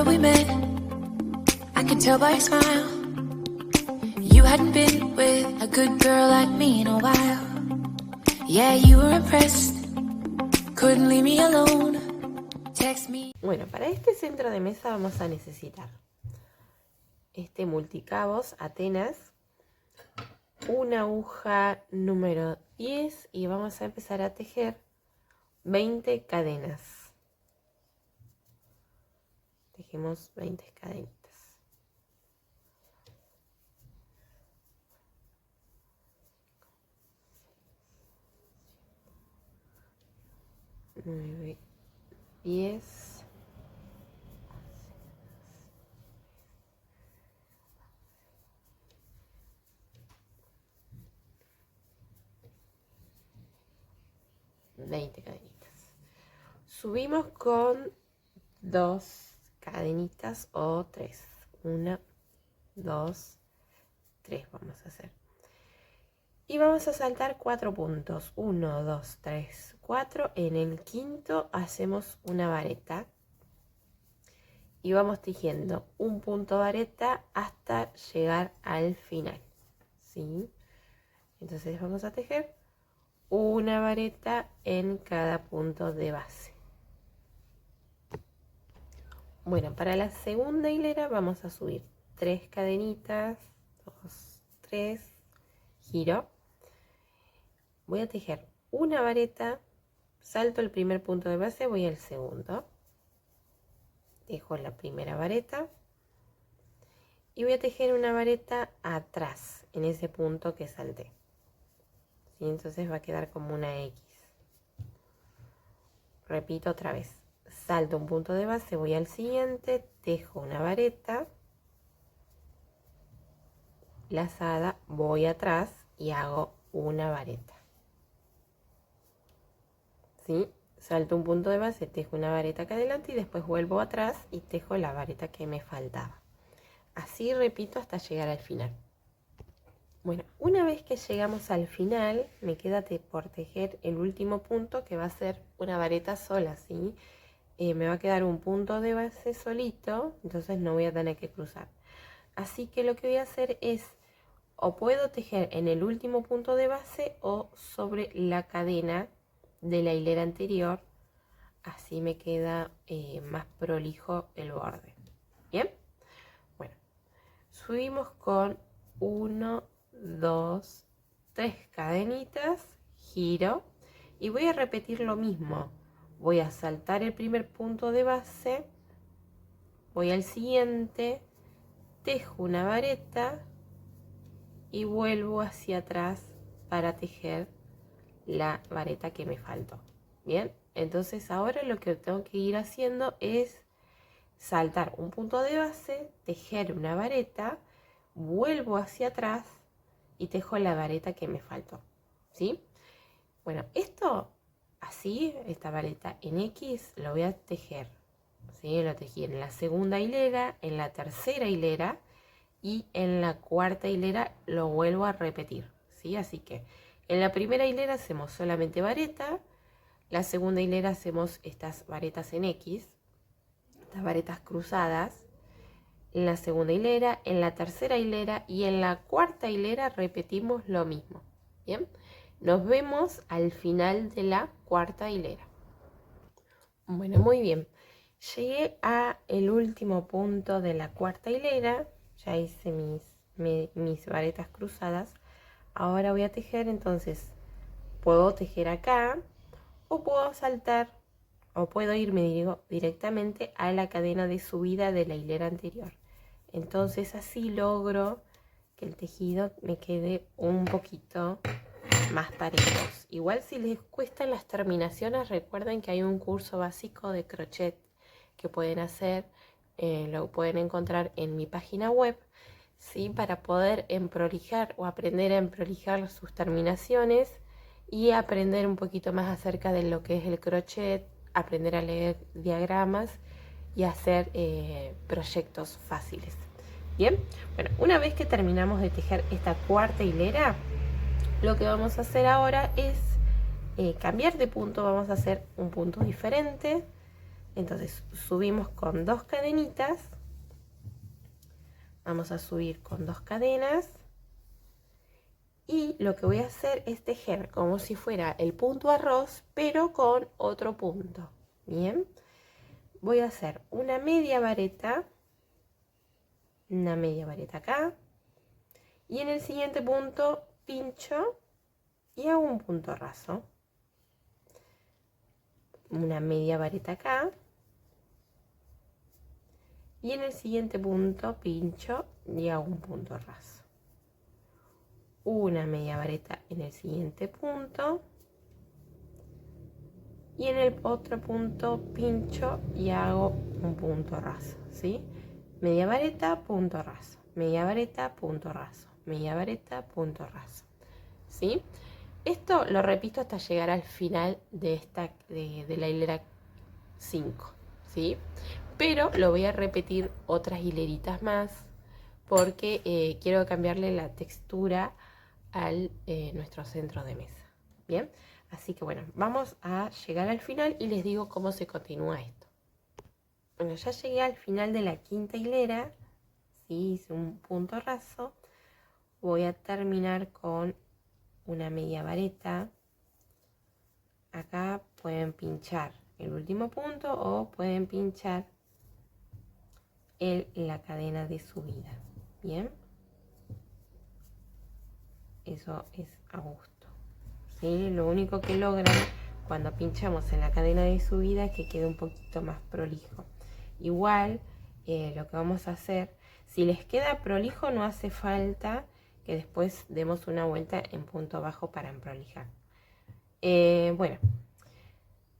summer we met, I could tell by your smile you hadn't been with a good girl like me in a while. Yeah, you were impressed, couldn't leave me alone. Text me. Bueno, para este centro de mesa vamos a necesitar este multicabos Atenas, una aguja número 10 y vamos a empezar a tejer 20 cadenas. Tejemos 20 cadenitas. Nueve, 10. 20 cadenitas. Subimos con 2 cadenitas o 3. 1, 2, 3 vamos a hacer. Y vamos a saltar 4 puntos. 1, 2, 3, 4. En el quinto hacemos una vareta. Y vamos tejiendo un punto vareta hasta llegar al final. ¿Sí? Entonces vamos a tejer una vareta en cada punto de base. Bueno, para la segunda hilera vamos a subir 3 cadenitas, 2, 3, giro. Voy a tejer una vareta, salto el primer punto de base, voy al segundo. Tejo la primera vareta y voy a tejer una vareta atrás, en ese punto que salté. ¿Sí? Entonces va a quedar como una X. Repito otra vez. Salto un punto de base, voy al siguiente, tejo una vareta, lazada, voy atrás y hago una vareta. ¿Sí? Salto un punto de base, tejo una vareta acá adelante y después vuelvo atrás y tejo la vareta que me faltaba. Así repito hasta llegar al final. Bueno, una vez que llegamos al final, me queda por tejer el último punto que va a ser una vareta sola, ¿sí? Me va a quedar un punto de base solito, entonces no voy a tener que cruzar. Así que lo que voy a hacer es, o puedo tejer en el último punto de base o sobre la cadena de la hilera anterior, así me queda más prolijo el borde. ¿Bien? Bueno, subimos con 1, 2, 3 cadenitas, giro y voy a repetir lo mismo. Voy a saltar el primer punto de base, voy al siguiente, tejo una vareta y vuelvo hacia atrás para tejer la vareta que me faltó. Bien, entonces ahora lo que tengo que ir haciendo es saltar un punto de base, tejer una vareta, vuelvo hacia atrás y tejo la vareta que me faltó. ¿Sí? Bueno, esto así, esta vareta en X, lo voy a tejer. ¿Sí? Lo tejí en la segunda hilera, en la tercera hilera y en la cuarta hilera lo vuelvo a repetir. ¿Sí? Así que en la primera hilera hacemos solamente vareta, la segunda hilera hacemos estas varetas en X, estas varetas cruzadas, en la segunda hilera, en la tercera hilera y en la cuarta hilera repetimos lo mismo. Bien, nos vemos al final de la cuarta hilera. Bueno, muy bien. Llegué a el último punto de la cuarta hilera, ya hice mis varetas cruzadas. Ahora voy a tejer, entonces puedo tejer acá o puedo saltar o puedo irme directamente a la cadena de subida de la hilera anterior. Entonces así logro que el tejido me quede un poquito más parejos. Igual si les cuestan las terminaciones, recuerden que hay un curso básico de crochet que pueden hacer, lo pueden encontrar en mi página web, ¿sí? Para poder emprolijar o aprender a emprolijar sus terminaciones y aprender un poquito más acerca de lo que es el crochet, aprender a leer diagramas y hacer proyectos fáciles. Bien, bueno, una vez que terminamos de tejer esta cuarta hilera, lo que vamos a hacer ahora es cambiar de punto. Vamos a hacer un punto diferente, Entonces subimos con 2 cadenitas, vamos a subir con 2 cadenas y lo que voy a hacer es tejer como si fuera el punto arroz pero con otro punto. Bien, voy a hacer una media vareta acá y en el siguiente punto pincho y hago un punto raso, una media vareta acá y en el siguiente punto pincho y hago un punto raso, una media vareta en el siguiente punto y en el otro punto pincho y hago un punto raso, ¿sí? Media vareta, punto raso, media vareta, punto raso, media vareta, punto raso, ¿sí? Esto lo repito hasta llegar al final de la hilera 5, ¿sí? Pero lo voy a repetir otras hileritas más porque quiero cambiarle la textura a nuestro centro de mesa. Bien, así que bueno, vamos a llegar al final y les digo cómo se continúa esto. Bueno, ya llegué al final de la quinta hilera, ¿sí? Hice un punto raso, voy a terminar con una media vareta. Acá pueden pinchar el último punto o pueden pinchar la cadena de subida. Bien, eso es a gusto, ¿sí? Lo único que logran cuando pinchamos en la cadena de subida es que quede un poquito más prolijo. Igual lo que vamos a hacer, si les queda prolijo no hace falta que después demos una vuelta en punto bajo para emprolijar. Bueno,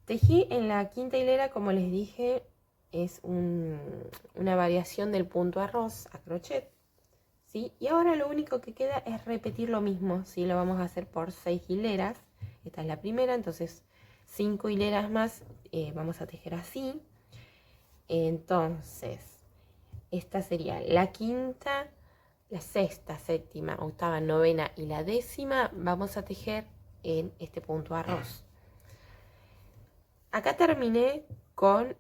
tejí en la quinta hilera, como les dije, es una variación del punto arroz a crochet, ¿sí? Y ahora lo único que queda es repetir lo mismo, ¿sí? Lo vamos a hacer por 6 hileras. Esta es la primera, entonces 5 hileras más vamos a tejer así. Entonces, esta sería la quinta, la sexta, séptima, octava, novena y la décima. Vamos a tejer en este punto arroz. Acá terminé con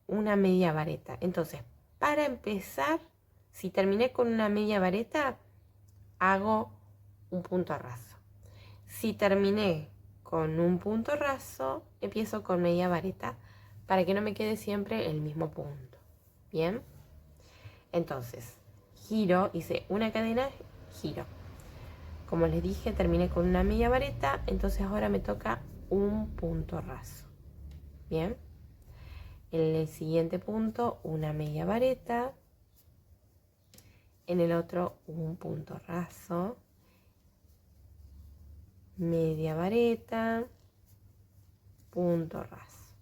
una media vareta. Entonces, para empezar, si terminé con una media vareta, hago un punto raso. Si terminé con un punto raso, empiezo con media vareta para que no me quede siempre el mismo punto. Bien, entonces giro, hice una cadena, giro. Como les dije, terminé con una media vareta, entonces ahora me toca un punto raso. Bien, en el siguiente punto una media vareta, en el otro un punto raso, media vareta, punto raso.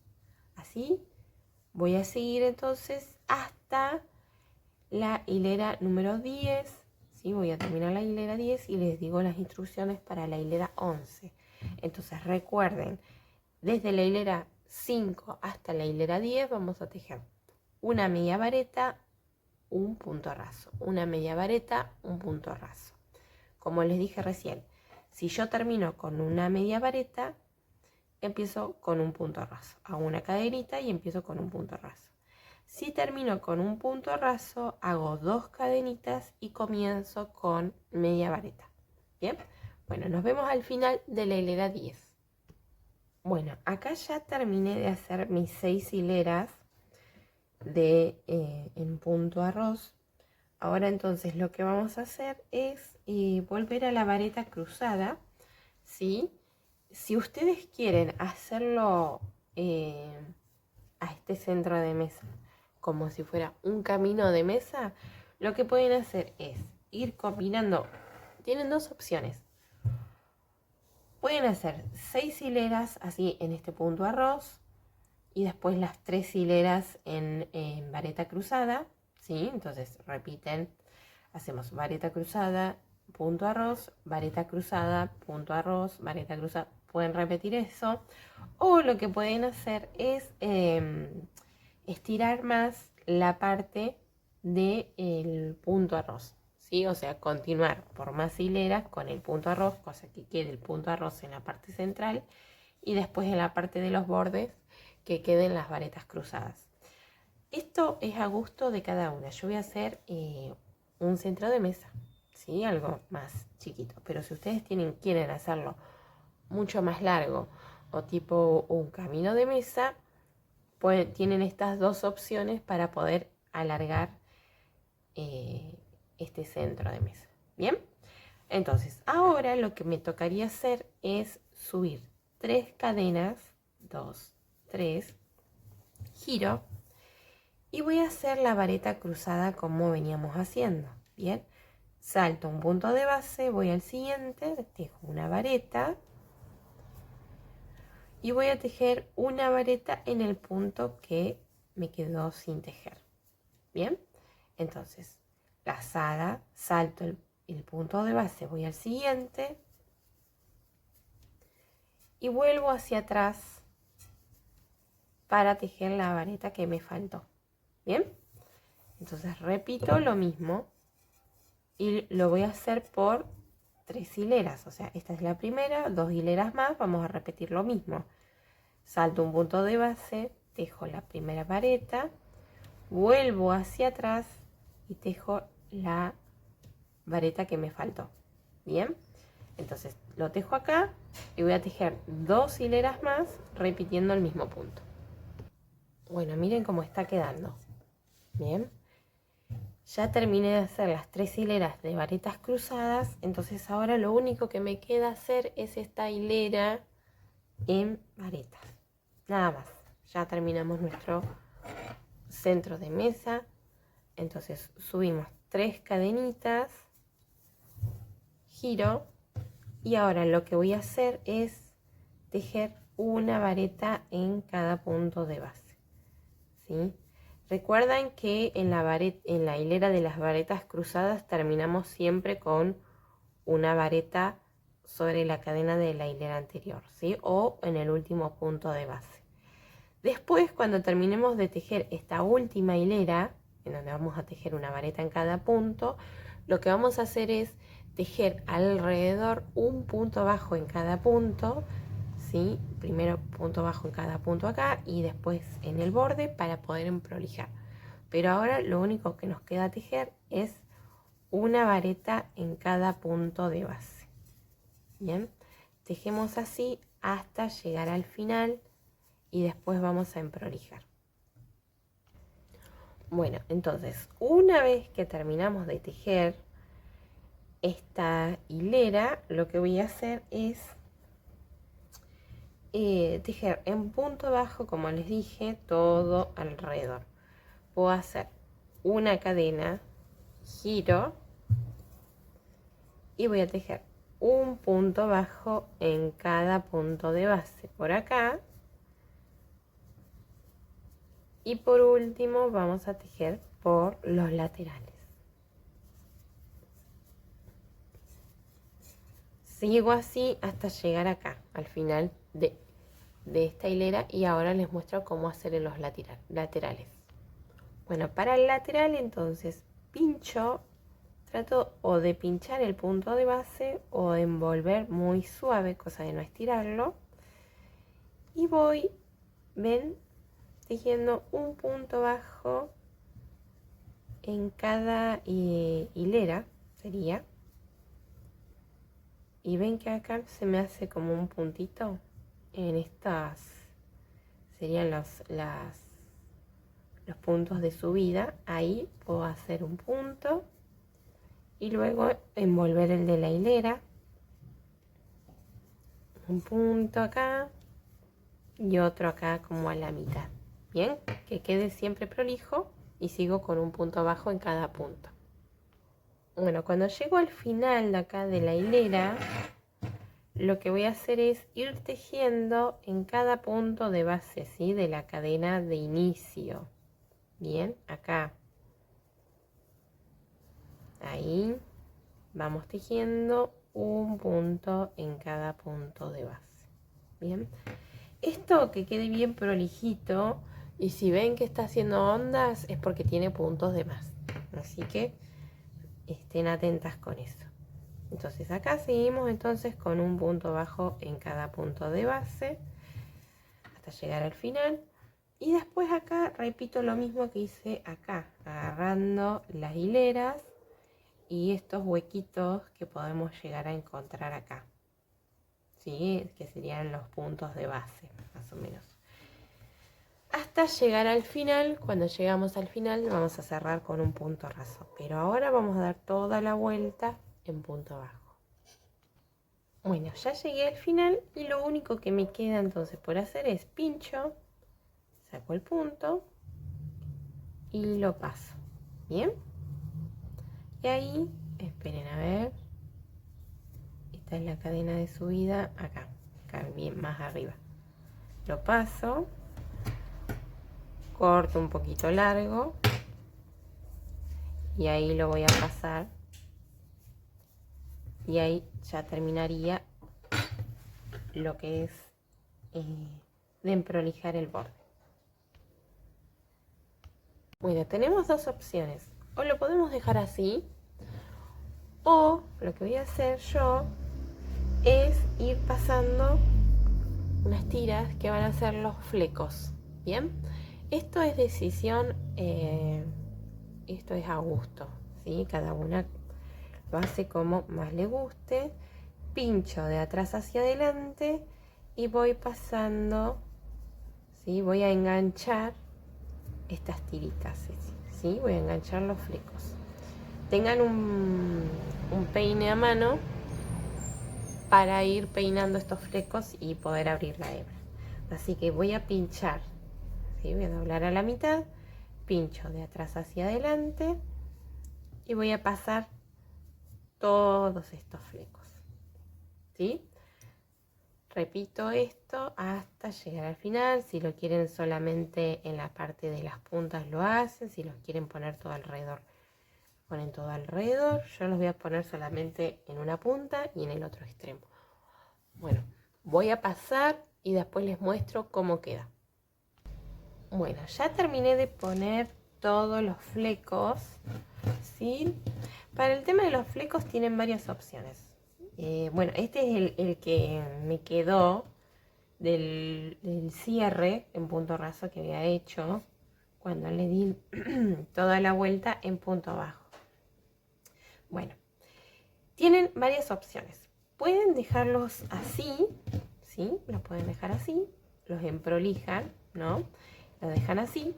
Así voy a seguir entonces hasta la hilera número 10, ¿sí? Voy a terminar la hilera 10 y les digo las instrucciones para la hilera 11. Entonces recuerden, desde la hilera 5 hasta la hilera 10 vamos a tejer una media vareta, un punto raso, una media vareta, un punto raso. Como les dije recién, si yo termino con una media vareta, empiezo con un punto raso, hago una cadenita y empiezo con un punto raso. Si termino con un punto raso, hago 2 cadenitas y comienzo con media vareta. Bien, bueno, nos vemos al final de la hilera 10. Bueno, acá ya terminé de hacer mis 6 hileras en punto arroz. Ahora entonces lo que vamos a hacer es volver a la vareta cruzada, ¿sí? Si ustedes quieren hacerlo a este centro de mesa como si fuera un camino de mesa, lo que pueden hacer es ir combinando. Tienen 2 opciones. Pueden hacer 6 hileras así en este punto arroz y después las 3 hileras en vareta cruzada, ¿sí? Entonces repiten, hacemos vareta cruzada, punto arroz, vareta cruzada, punto arroz, vareta cruzada. Pueden repetir eso. O lo que pueden hacer es estirar más la parte del punto arroz, ¿sí? O sea, continuar por más hileras con el punto arroz, cosa que quede el punto arroz en la parte central y después en la parte de los bordes que queden las varetas cruzadas. Esto es a gusto de cada una. Yo voy a hacer un centro de mesa, ¿sí? Algo más chiquito. Pero si ustedes quieren hacerlo mucho más largo o tipo un camino de mesa, pues tienen estas dos opciones para poder alargar este centro de mesa. ¿Bien? Entonces, ahora lo que me tocaría hacer es subir 3 cadenas, 2, 3, giro y voy a hacer la vareta cruzada como veníamos haciendo. Bien, salto un punto de base, voy al siguiente, tejo una vareta y voy a tejer una vareta en el punto que me quedó sin tejer. Bien, entonces lazada, salto el punto de base, voy al siguiente y vuelvo hacia atrás para tejer la vareta que me faltó. Bien, entonces repito lo mismo y lo voy a hacer por 3 hileras. O sea, esta es la primera, 2 hileras más, vamos a repetir lo mismo. Salto un punto de base, tejo la primera vareta, vuelvo hacia atrás y tejo la vareta que me faltó. Bien, entonces lo tejo acá y voy a tejer 2 hileras más repitiendo el mismo punto. Bueno, miren cómo está quedando. Bien, ya terminé de hacer las 3 hileras de varetas cruzadas, entonces ahora lo único que me queda hacer es esta hilera en varetas. Nada más, ya terminamos nuestro centro de mesa. Entonces subimos 3 cadenitas, giro y ahora lo que voy a hacer es tejer una vareta en cada punto de base, ¿sí? Recuerden que en la hilera de las varetas cruzadas terminamos siempre con una vareta sobre la cadena de la hilera anterior, ¿sí? O en el último punto de base. Después, cuando terminemos de tejer esta última hilera, en donde vamos a tejer una vareta en cada punto, lo que vamos a hacer es tejer alrededor un punto bajo en cada punto, ¿sí? Primero punto bajo en cada punto acá y después en el borde para poder emprolijar. Pero ahora lo único que nos queda tejer es una vareta en cada punto de base. Bien, tejemos así hasta llegar al final y después vamos a emprolijar. Bueno, entonces una vez que terminamos de tejer esta hilera, lo que voy a hacer es tejer en punto bajo, como les dije, todo alrededor. Puedo hacer una cadena, giro y voy a tejer un punto bajo en cada punto de base por acá. Y por último vamos a tejer por los laterales. Sigo así hasta llegar acá, al final de esta hilera, y ahora les muestro cómo hacer en los laterales. Bueno, para el lateral entonces pincho, trato o de pinchar el punto de base o de envolver muy suave, cosa de no estirarlo. Y voy, ven, tejiendo un punto bajo en cada hilera, sería. Y ven que acá se me hace como un puntito. En estas serían los puntos de subida. Ahí puedo hacer un punto y luego envolver el de la hilera. Un punto acá y otro acá como a la mitad. Bien, que quede siempre prolijo y sigo con un punto bajo en cada punto. Bueno, cuando llego al final de acá de la hilera, lo que voy a hacer es ir tejiendo en cada punto de base, ¿sí? De la cadena de inicio. Bien, acá. Ahí vamos tejiendo un punto en cada punto de base. Bien. Esto que quede bien prolijito, y si ven que está haciendo ondas es porque tiene puntos de más. Así que estén atentas con eso. Entonces acá seguimos entonces con un punto bajo en cada punto de base hasta llegar al final. Y después acá repito lo mismo que hice acá, agarrando las hileras y estos huequitos que podemos llegar a encontrar acá, ¿sí? Que serían los puntos de base, más o menos. Hasta llegar al final. Cuando llegamos al final vamos a cerrar con un punto raso, pero ahora vamos a dar toda la vuelta en punto bajo. Bueno, ya llegué al final y lo único que me queda entonces por hacer es pincho, saco el punto y lo paso. Bien, y ahí, esperen a ver, esta es la cadena de subida acá bien más arriba. Lo paso, corto un poquito largo y ahí lo voy a pasar y ahí ya terminaría lo que es de emprolijar el borde. Bueno, tenemos dos opciones, o lo podemos dejar así, o lo que voy a hacer yo es ir pasando unas tiras que van a ser los flecos. Bien, esto es decisión, esto es a gusto, ¿sí? Cada una lo hace como más le guste. Pincho de atrás hacia adelante y voy pasando, ¿sí? Voy a enganchar estas tiritas, ¿sí? Voy a enganchar los flecos. Tengan un peine a mano para ir peinando estos flecos y poder abrir la hebra. Así que voy a pinchar, ¿sí? Voy a doblar a la mitad, pincho de atrás hacia adelante y voy a pasar todos estos flecos, ¿sí? Repito esto hasta llegar al final. Si lo quieren solamente en la parte de las puntas lo hacen, si los quieren poner todo alrededor, ponen todo alrededor. Yo los voy a poner solamente en una punta y en el otro extremo. Bueno, voy a pasar y después les muestro cómo queda. Bueno, ya terminé de poner todos los flecos, ¿sí? Para el tema de los flecos tienen varias opciones. Bueno, este es el que me quedó del cierre en punto raso que había hecho cuando le di toda la vuelta en punto bajo. Bueno, tienen varias opciones. Pueden dejarlos así, ¿sí? Los pueden dejar así, los emprolijan, ¿no? Lo dejan así.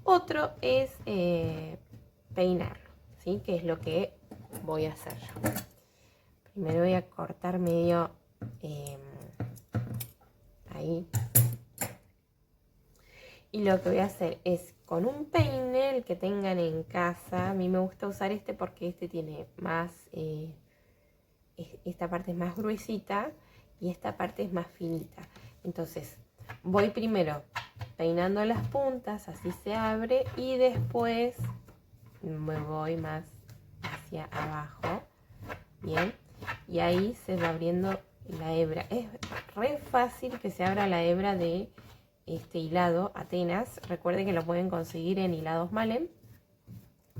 Otro es peinarlo, ¿sí? Que es lo que voy a hacer yo. Primero voy a cortar medio ahí. Y lo que voy a hacer es con un peine, el que tengan en casa. A mí me gusta usar este porque este tiene más, esta parte es más gruesita y esta parte es más finita. Entonces voy primero peinando las puntas, así se abre, y después me voy más hacia abajo. Bien, y ahí se va abriendo la hebra. Es re fácil que se abra la hebra de este hilado Atenas. Recuerden que lo pueden conseguir en hilados Malen,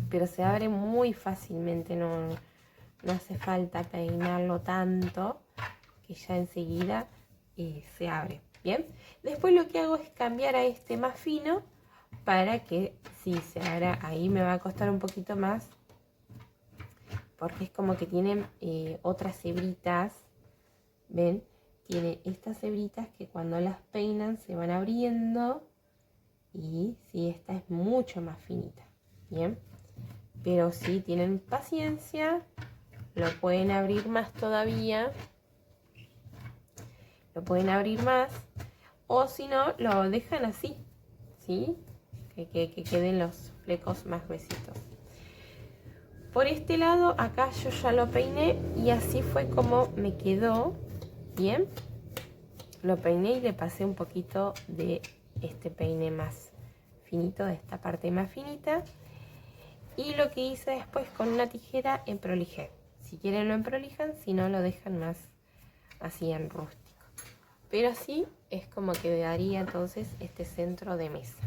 pero se abre muy fácilmente, no hace falta peinarlo tanto, que ya enseguida se abre. Bien, después lo que hago es cambiar a este más fino para que si se abra, ahí me va a costar un poquito más porque es como que tienen otras hebritas. ¿Ven? Tiene estas hebritas que cuando las peinan se van abriendo. Y sí, esta es mucho más finita. Bien, pero si tienen paciencia, lo pueden abrir más todavía. Lo pueden abrir más. O si no, lo dejan así, ¿sí? Que queden los flecos más gruesitos. Por este lado, acá yo ya lo peiné y así fue como me quedó. Bien, lo peiné y le pasé un poquito de este peine más finito, de esta parte más finita. Y lo que hice después con una tijera emprolijé. Si quieren lo emprolijan, si no lo dejan más así en rústico. Pero así es como quedaría entonces este centro de mesa.